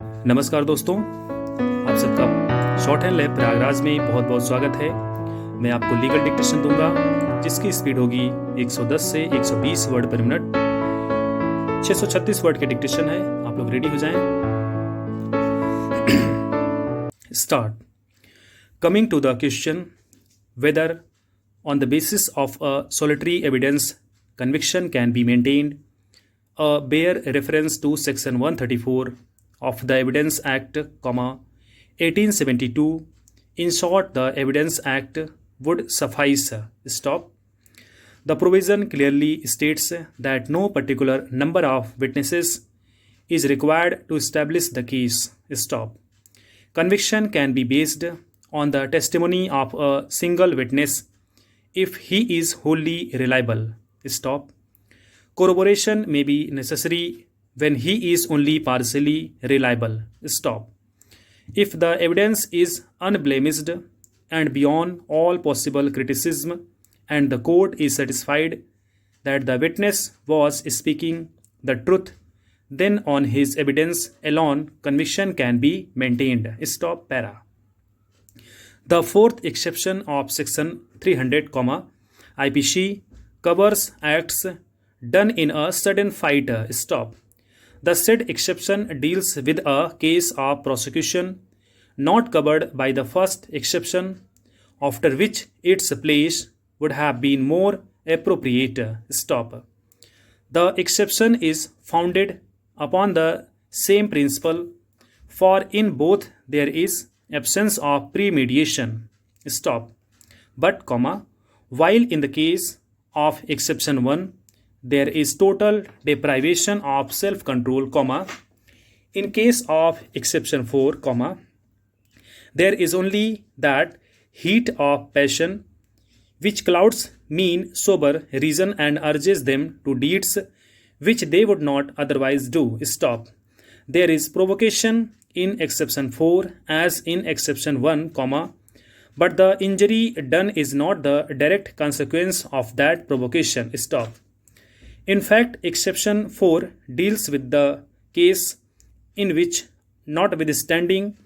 नमस्कार दोस्तों, आप सबका शॉर्ट हैंड लैब प्रयागराज में बहुत बहुत स्वागत है। मैं आपको लीगल डिक्टेशन दूंगा जिसकी स्पीड होगी 110 से 120 वर्ड पर मिनट। 636 वर्ड के डिक्टेशन है, आप लोग रेडी हो जाएं। Start. Coming to the question whether on the basis of a solitary evidence conviction can be maintained, a bare reference to section 134 of the Evidence Act, 1872. In short, the Evidence Act would suffice. Stop. The provision clearly states that no particular number of witnesses is required to establish the case. Stop. Conviction can be based on the testimony of a single witness if he is wholly reliable. Stop. Corroboration may be necessary when he is only partially reliable. Stop. If the evidence is unblemished and beyond all possible criticism, and the court is satisfied that the witness was speaking the truth, then on his evidence alone conviction can be maintained. Stop. Para. The fourth exception of section 300, IPC covers acts done in a sudden fight. Stop. The said exception deals with a case of prosecution not covered by the first exception, after which its place would have been more appropriate. Stop. The exception is founded upon the same principle, for in both there is absence of premediation. Stop. But, while in the case of exception 1, there is total deprivation of self-control, in case of exception 4, there is only that heat of passion which clouds mean sober reason and urges them to deeds which they would not otherwise do. Stop. There is provocation in exception 4 as in exception 1, but the injury done is not the direct consequence of that provocation. Stop. In fact, exception 4 deals with the case in which, notwithstanding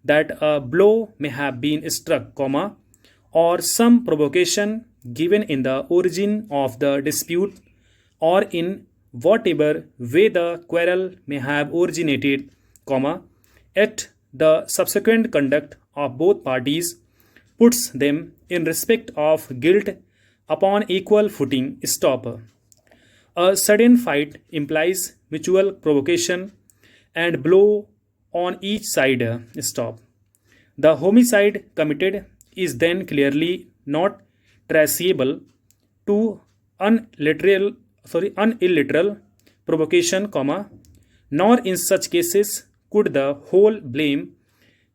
that a blow may have been struck, or some provocation given in the origin of the dispute, or in whatever way the quarrel may have originated, yet the subsequent conduct of both parties puts them in respect of guilt upon equal footing. Stop. A sudden fight implies mutual provocation and blow on each side. Stop. The homicide committed is then clearly not traceable to unilliberal provocation, nor in such cases could the whole blame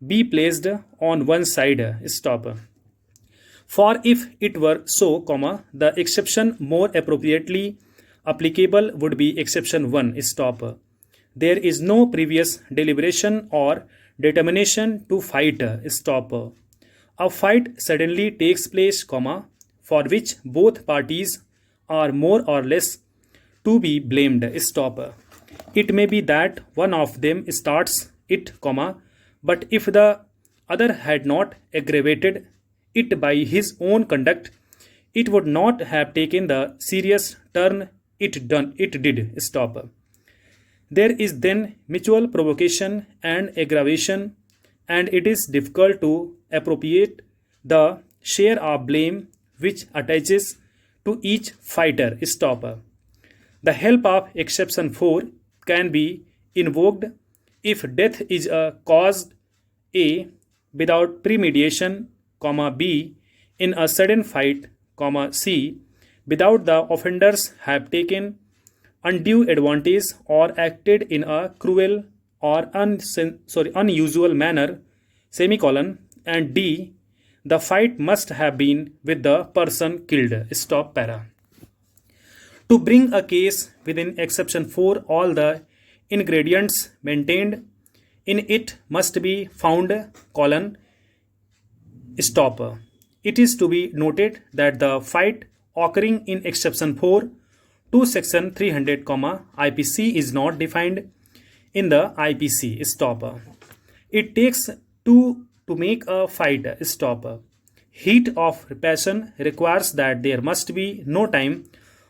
be placed on one side. Stop. For if it were so, the exception more appropriately applicable would be exception 1. Stop. There is no previous deliberation or determination to fight. Stop. A fight suddenly takes place, for which both parties are more or less to be blamed. Stop. It may be that one of them starts it, but if the other had not aggravated it by his own conduct, it would not have taken the serious turn it did. Stop. There is then mutual provocation and aggravation, and it is difficult to appropriate the share of blame which attaches to each fighter. Stop. The help of exception 4 can be invoked if death is caused A without premeditation, B in a sudden fight, C without the offenders have taken undue advantage or acted in a cruel or unusual manner, and D, the fight must have been with the person killed. Stop. Para. To bring a case within exception 4, all the ingredients maintained in it must be found, Stop. It is to be noted that the fight occurring in exception 4 to section 300, IPC is not defined in the IPC. Stop. It takes two to make a fight. Stop. Heat of passion requires that there must be no time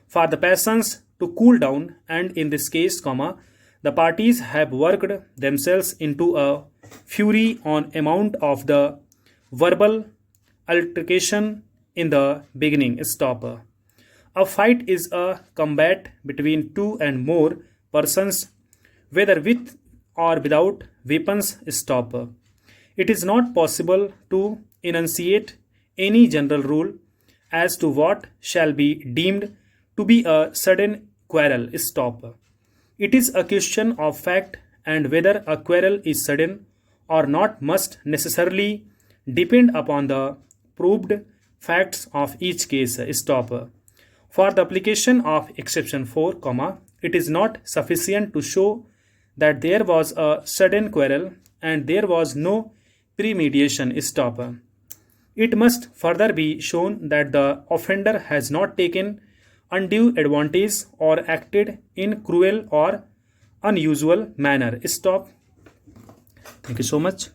for the passions to cool down, and in this case, the parties have worked themselves into a fury on amount of the verbal altercation in the beginning. Stop. A fight is a combat between two and more persons, whether with or without weapons. Stop. It is not possible to enunciate any general rule as to what shall be deemed to be a sudden quarrel. Stop. It is a question of fact, and whether a quarrel is sudden or not must necessarily depend upon the proved facts of each case. Stop. For the application of exception 4, it is not sufficient to show that there was a sudden quarrel and there was no premeditation. Stop. It must further be shown that the offender has not taken undue advantage or acted in cruel or unusual manner. Stop. Thank you so much.